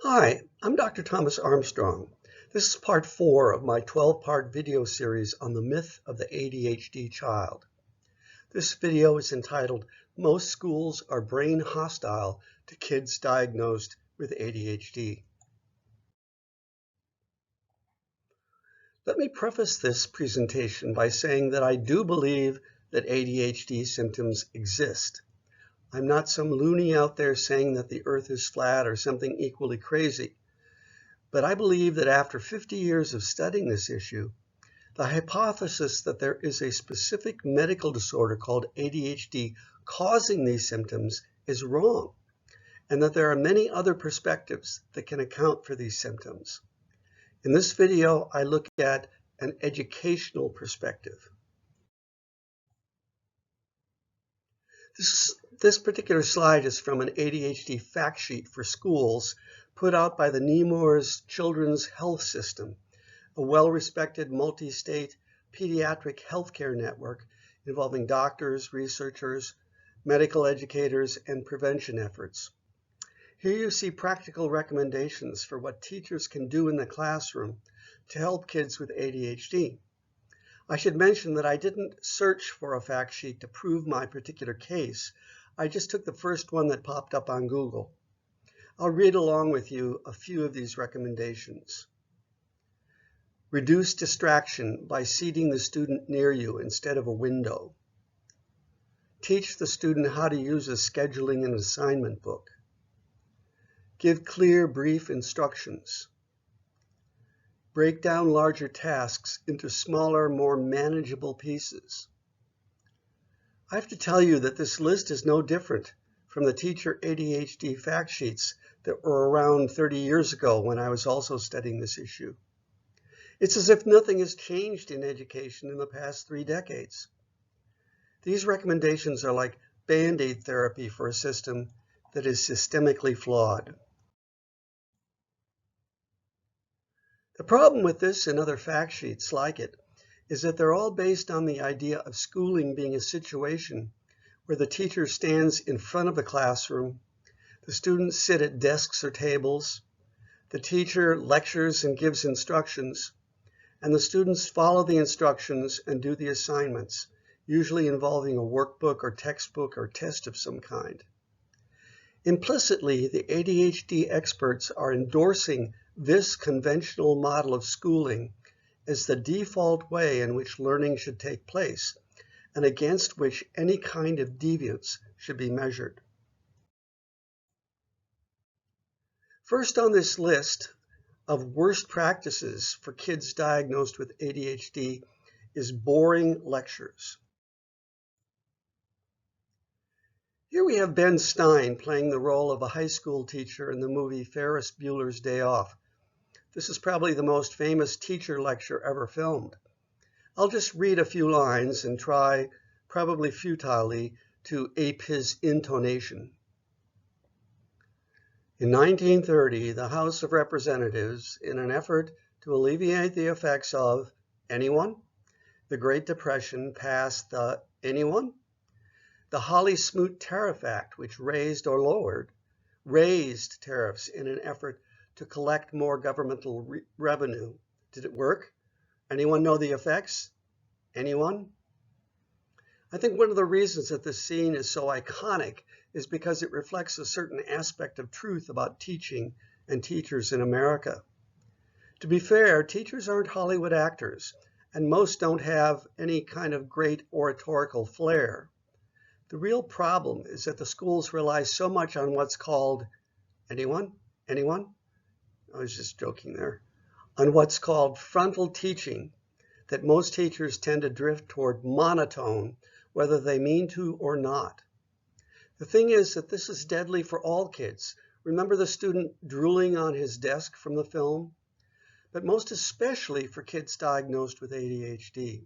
Hi, I'm Dr. Thomas Armstrong. This is part 4 of my 12-part video series on the myth of the ADHD child. This video is entitled, Most Schools Are Brain Hostile to Kids Diagnosed with ADHD. Let me preface this presentation by saying that I do believe that ADHD symptoms exist. I'm not some loony out there saying that the earth is flat or something equally crazy. But I believe that after 50 years of studying this issue, the hypothesis that there is a specific medical disorder called ADHD causing these symptoms is wrong, and that there are many other perspectives that can account for these symptoms. In this video, I look at an educational perspective. This particular slide is from an ADHD fact sheet for schools put out by the Nemours Children's Health System, a well-respected multi-state pediatric healthcare network involving doctors, researchers, medical educators, and prevention efforts. Here you see practical recommendations for what teachers can do in the classroom to help kids with ADHD. I should mention that I didn't search for a fact sheet to prove my particular case. I just took the first one that popped up on Google. I'll read along with you a few of these recommendations. Reduce distraction by seating the student near you instead of a window. Teach the student how to use a scheduling and assignment book. Give clear, brief instructions. Break down larger tasks into smaller, more manageable pieces. I have to tell you that this list is no different from the teacher ADHD fact sheets that were around 30 years ago when I was also studying this issue. It's as if nothing has changed in education in the past 3 decades. These recommendations are like Band-Aid therapy for a system that is systemically flawed. The problem with this and other fact sheets like it is that they're all based on the idea of schooling being a situation where the teacher stands in front of the classroom, the students sit at desks or tables, the teacher lectures and gives instructions, and the students follow the instructions and do the assignments, usually involving a workbook or textbook or test of some kind. Implicitly, the ADHD experts are endorsing this conventional model of schooling as the default way in which learning should take place, and against which any kind of deviance should be measured. First on this list of worst practices for kids diagnosed with ADHD is boring lectures. Here we have Ben Stein playing the role of a high school teacher in the movie Ferris Bueller's Day Off. This is probably the most famous teacher lecture ever filmed. I'll just read a few lines and try, probably futilely, to ape his intonation. In 1930, the House of Representatives, in an effort to alleviate the effects of anyone, the Great Depression, passed the anyone? The Holly-Smoot Tariff Act, which raised tariffs in an effort to collect more governmental revenue. Did it work? Anyone know the effects? Anyone? I think one of the reasons that this scene is so iconic is because it reflects a certain aspect of truth about teaching and teachers in America. To be fair, teachers aren't Hollywood actors, and most don't have any kind of great oratorical flair. The real problem is that the schools rely so much on what's called, anyone? Anyone? I was just joking there. On what's called frontal teaching, that most teachers tend to drift toward monotone, whether they mean to or not. The thing is that this is deadly for all kids. Remember the student drooling on his desk from the film? But most especially for kids diagnosed with ADHD.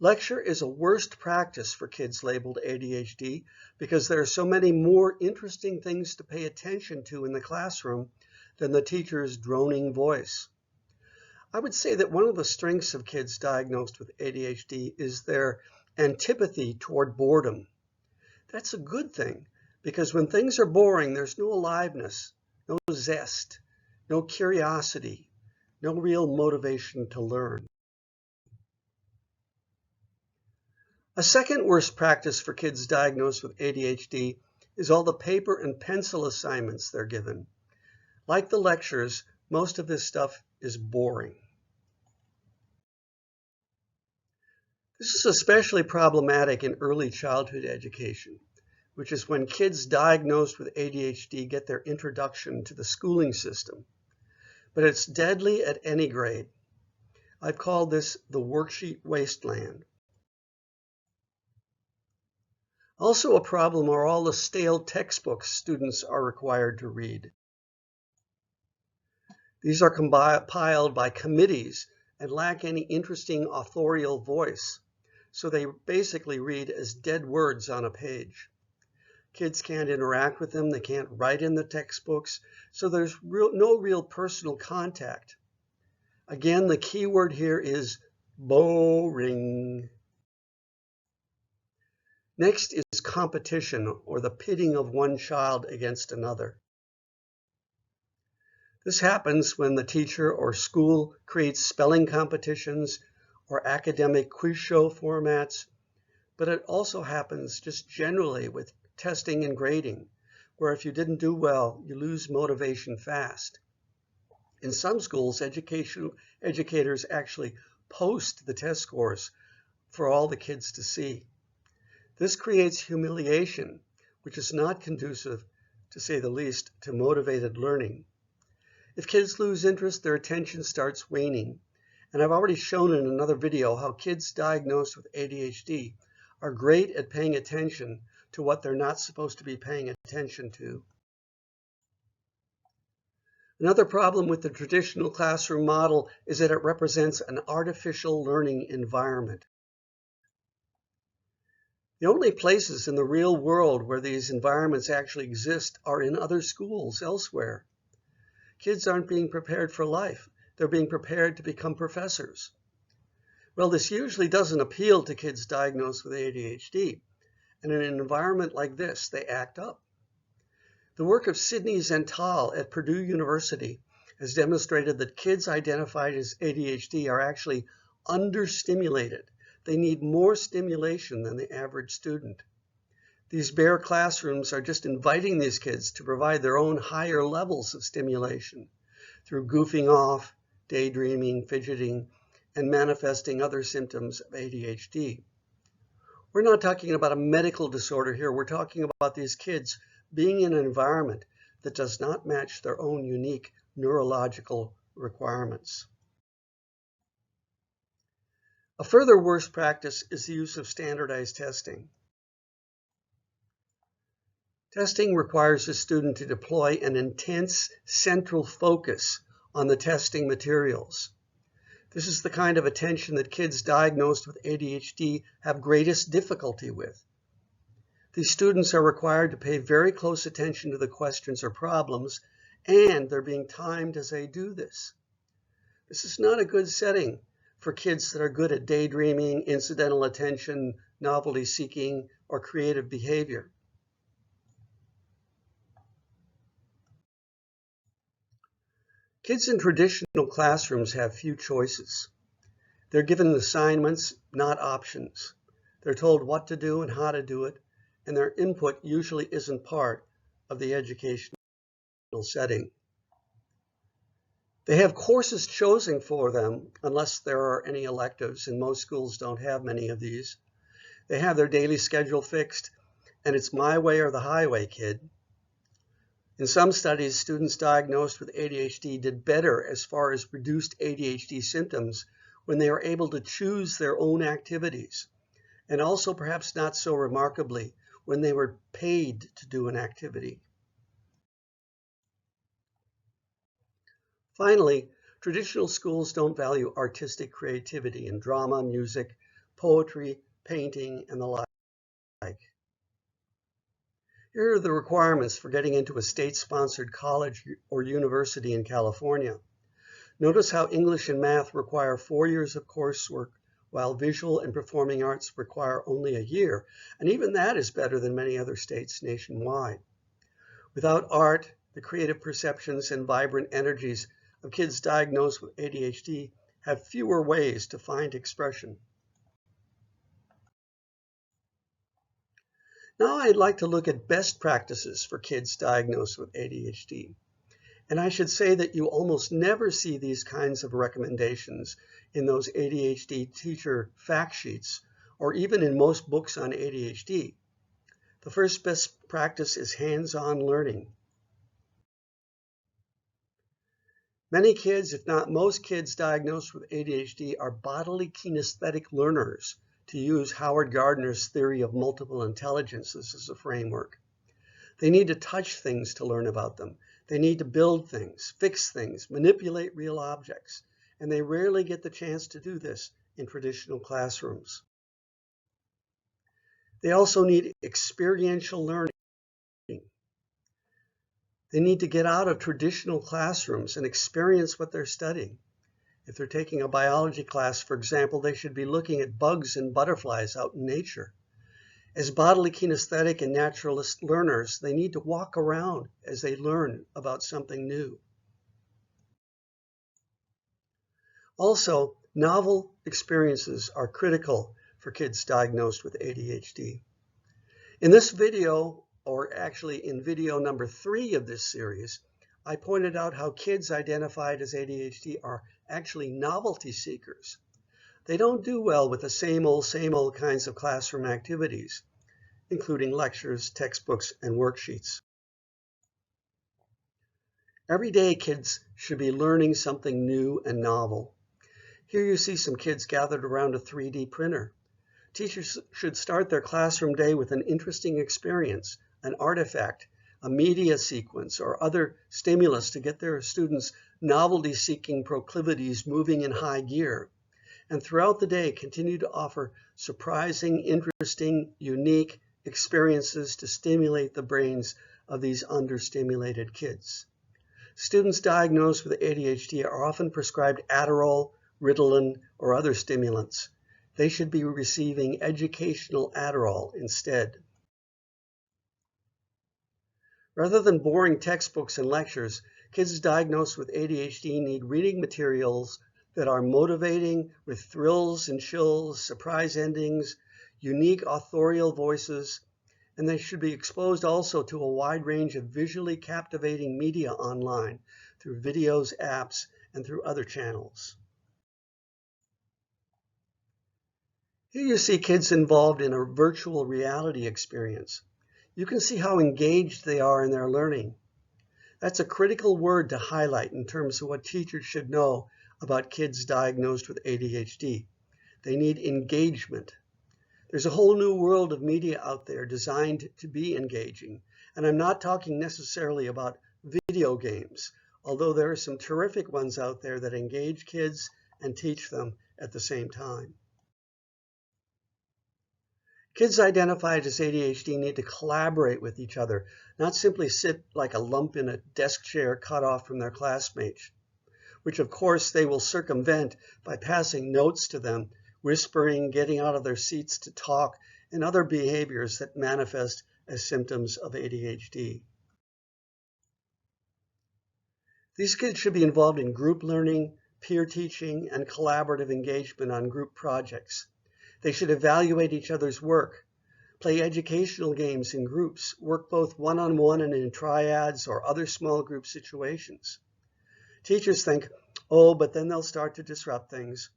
Lecture is a worst practice for kids labeled ADHD because there are so many more interesting things to pay attention to in the classroom than the teacher's droning voice. I would say that one of the strengths of kids diagnosed with ADHD is their antipathy toward boredom. That's a good thing because when things are boring, there's no aliveness, no zest, no curiosity, no real motivation to learn. A second worst practice for kids diagnosed with ADHD is all the paper and pencil assignments they're given. Like the lectures, most of this stuff is boring. This is especially problematic in early childhood education, which is when kids diagnosed with ADHD get their introduction to the schooling system. But it's deadly at any grade. I've called this the worksheet wasteland. Also a problem are all the stale textbooks students are required to read. These are compiled by committees and lack any interesting authorial voice, so they basically read as dead words on a page. Kids can't interact with them, they can't write in the textbooks, so there's no real personal contact. Again, the key word here is boring. Next is competition, or the pitting of one child against another. This happens when the teacher or school creates spelling competitions or academic quiz show formats, but it also happens just generally with testing and grading, where if you didn't do well, you lose motivation fast. In some schools, educators actually post the test scores for all the kids to see. This creates humiliation, which is not conducive, to say the least, to motivated learning. If kids lose interest, their attention starts waning. And I've already shown in another video how kids diagnosed with ADHD are great at paying attention to what they're not supposed to be paying attention to. Another problem with the traditional classroom model is that it represents an artificial learning environment. The only places in the real world where these environments actually exist are in other schools elsewhere. Kids aren't being prepared for life. They're being prepared to become professors. Well, this usually doesn't appeal to kids diagnosed with ADHD. And in an environment like this, they act up. The work of Sidney Zental at Purdue University has demonstrated that kids identified as ADHD are actually understimulated. They need more stimulation than the average student. These bare classrooms are just inviting these kids to provide their own higher levels of stimulation through goofing off, daydreaming, fidgeting, and manifesting other symptoms of ADHD. We're not talking about a medical disorder here. We're talking about these kids being in an environment that does not match their own unique neurological requirements. A further worst practice is the use of standardized testing. Testing requires a student to deploy an intense central focus on the testing materials. This is the kind of attention that kids diagnosed with ADHD have greatest difficulty with. These students are required to pay very close attention to the questions or problems, and they're being timed as they do this. This is not a good setting for kids that are good at daydreaming, incidental attention, novelty seeking, or creative behavior. Kids in traditional classrooms have few choices. They're given assignments, not options. They're told what to do and how to do it, and their input usually isn't part of the educational setting. They have courses chosen for them, unless there are any electives, and most schools don't have many of these. They have their daily schedule fixed, and it's my way or the highway, kid. In some studies, students diagnosed with ADHD did better as far as reduced ADHD symptoms when they were able to choose their own activities, and also perhaps not so remarkably when they were paid to do an activity. Finally, traditional schools don't value artistic creativity in drama, music, poetry, painting, and the like. Here are the requirements for getting into a state-sponsored college or university in California. Notice how English and math require 4 years of coursework, while visual and performing arts require only a year, and even that is better than many other states nationwide. Without art, The creative perceptions and vibrant energies of kids diagnosed with ADHD have fewer ways to find expression. Now I'd like to look at best practices for kids diagnosed with ADHD. And I should say that you almost never see these kinds of recommendations in those ADHD teacher fact sheets or even in most books on ADHD. The first best practice is hands-on learning. Many kids, if not most kids diagnosed with ADHD, are bodily kinesthetic learners, to use Howard Gardner's theory of multiple intelligences as a framework. They need to touch things to learn about them. They need to build things, fix things, manipulate real objects, and they rarely get the chance to do this in traditional classrooms. They also need experiential learning. They need to get out of traditional classrooms and experience what they're studying. If they're taking a biology class, for example, they should be looking at bugs and butterflies out in nature. As bodily kinesthetic and naturalist learners, they need to walk around as they learn about something new. Also, novel experiences are critical for kids diagnosed with ADHD. In this video, or actually in video number 3 of this series, I pointed out how kids identified as ADHD are actually novelty seekers. They don't do well with the same old kinds of classroom activities, including lectures, textbooks, and worksheets. Every day, kids should be learning something new and novel. Here you see some kids gathered around a 3D printer. Teachers should start their classroom day with an interesting experience, an artifact, a media sequence, or other stimulus to get their students' novelty-seeking proclivities moving in high gear. And throughout the day, continue to offer surprising, interesting, unique experiences to stimulate the brains of these understimulated kids. Students diagnosed with ADHD are often prescribed Adderall, Ritalin, or other stimulants. They should be receiving educational Adderall instead. Rather than boring textbooks and lectures, kids diagnosed with ADHD need reading materials that are motivating, with thrills and chills, surprise endings, unique authorial voices, and they should be exposed also to a wide range of visually captivating media online through videos, apps, and through other channels. Here you see kids involved in a virtual reality experience. You can see how engaged they are in their learning. That's a critical word to highlight in terms of what teachers should know about kids diagnosed with ADHD. They need engagement. There's a whole new world of media out there designed to be engaging. And I'm not talking necessarily about video games, although there are some terrific ones out there that engage kids and teach them at the same time. Kids identified as ADHD need to collaborate with each other, not simply sit like a lump in a desk chair cut off from their classmates, which of course they will circumvent by passing notes to them, whispering, getting out of their seats to talk, and other behaviors that manifest as symptoms of ADHD. These kids should be involved in group learning, peer teaching, and collaborative engagement on group projects. They should evaluate each other's work, play educational games in groups, work both one-on-one and in triads or other small group situations. Teachers think, oh, but then they'll start to disrupt things.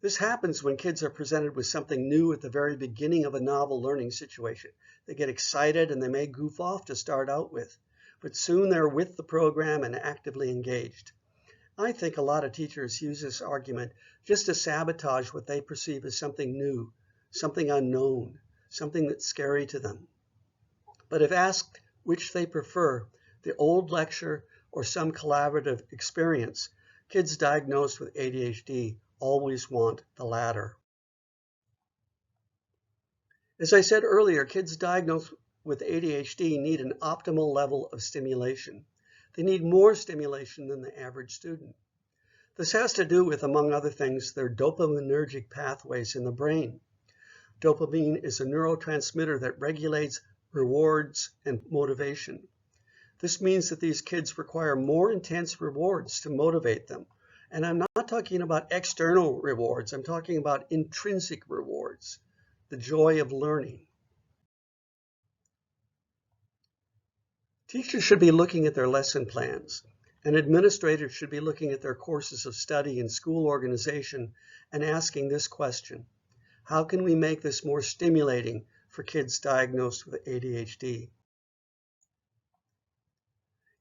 This happens when kids are presented with something new at the very beginning of a novel learning situation. They get excited and they may goof off to start out with, but soon they're with the program and actively engaged. I think a lot of teachers use this argument just to sabotage what they perceive as something new, something unknown, something that's scary to them. But if asked which they prefer, the old lecture or some collaborative experience, kids diagnosed with ADHD always want the latter. As I said earlier, kids diagnosed with ADHD need an optimal level of stimulation. They need more stimulation than the average student. This has to do with, among other things, their dopaminergic pathways in the brain. Dopamine is a neurotransmitter that regulates rewards and motivation. This means that these kids require more intense rewards to motivate them. And I'm not talking about external rewards, I'm talking about intrinsic rewards, the joy of learning. Teachers should be looking at their lesson plans, and administrators should be looking at their courses of study and school organization and asking this question: how can we make this more stimulating for kids diagnosed with ADHD?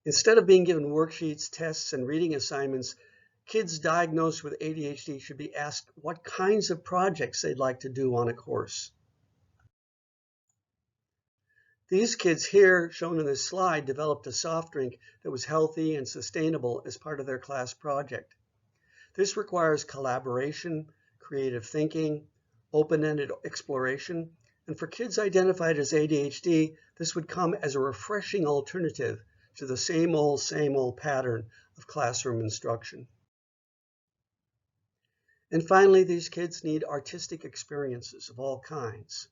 Instead of being given worksheets, tests, and reading assignments, kids diagnosed with ADHD should be asked what kinds of projects they'd like to do on a course. These kids here, shown in this slide, developed a soft drink that was healthy and sustainable as part of their class project. This requires collaboration, creative thinking, open-ended exploration, and for kids identified as ADHD, this would come as a refreshing alternative to the same old pattern of classroom instruction. And finally, these kids need artistic experiences of all kinds.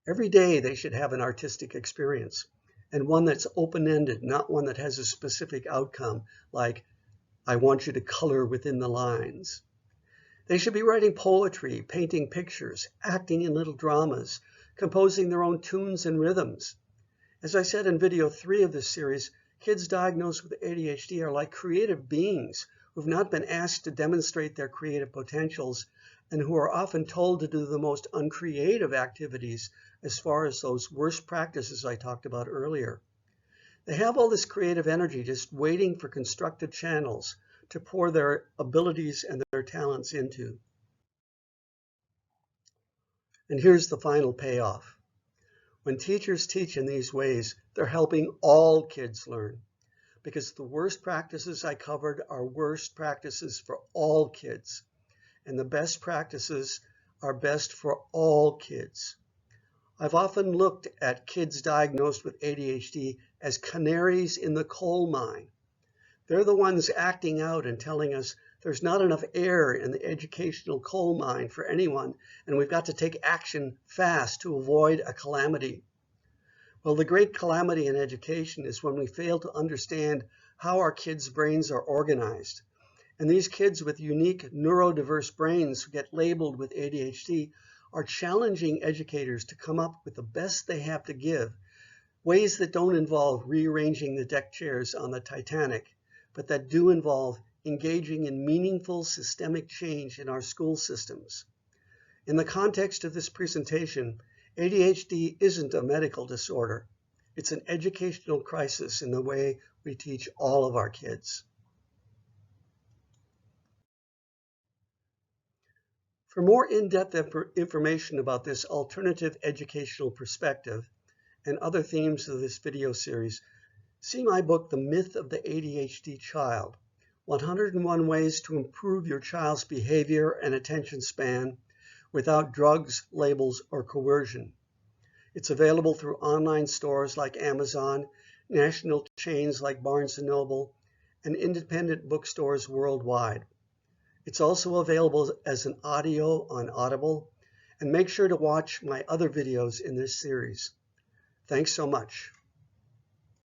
Every day they should have an artistic experience, and one that's open-ended, not one that has a specific outcome, like, I want you to color within the lines. They should be writing poetry, painting pictures, acting in little dramas, composing their own tunes and rhythms. As I said in video 3 of this series, kids diagnosed with ADHD are like creative beings who've not been asked to demonstrate their creative potentials and who are often told to do the most uncreative activities as far as those worst practices I talked about earlier. They have all this creative energy just waiting for constructive channels to pour their abilities and their talents into. And here's the final payoff. When teachers teach in these ways, they're helping all kids learn, because the worst practices I covered are worst practices for all kids, and the best practices are best for all kids. I've often looked at kids diagnosed with ADHD as canaries in the coal mine. They're the ones acting out and telling us there's not enough air in the educational coal mine for anyone, and we've got to take action fast to avoid a calamity. Well, the great calamity in education is when we fail to understand how our kids' brains are organized. And these kids with unique neurodiverse brains who get labeled with ADHD are challenging educators to come up with the best they have to give, ways that don't involve rearranging the deck chairs on the Titanic, but that do involve engaging in meaningful systemic change in our school systems. In the context of this presentation, ADHD isn't a medical disorder. It's an educational crisis in the way we teach all of our kids. For more in-depth information about this alternative educational perspective and other themes of this video series, see my book, The Myth of the ADHD Child, 101 Ways to Improve Your Child's Behavior and Attention Span Without Drugs, Labels, or Coercion. It's available through online stores like Amazon, national chains like Barnes & Noble, and independent bookstores worldwide. It's also available as an audio on Audible, and make sure to watch my other videos in this series. Thanks so much.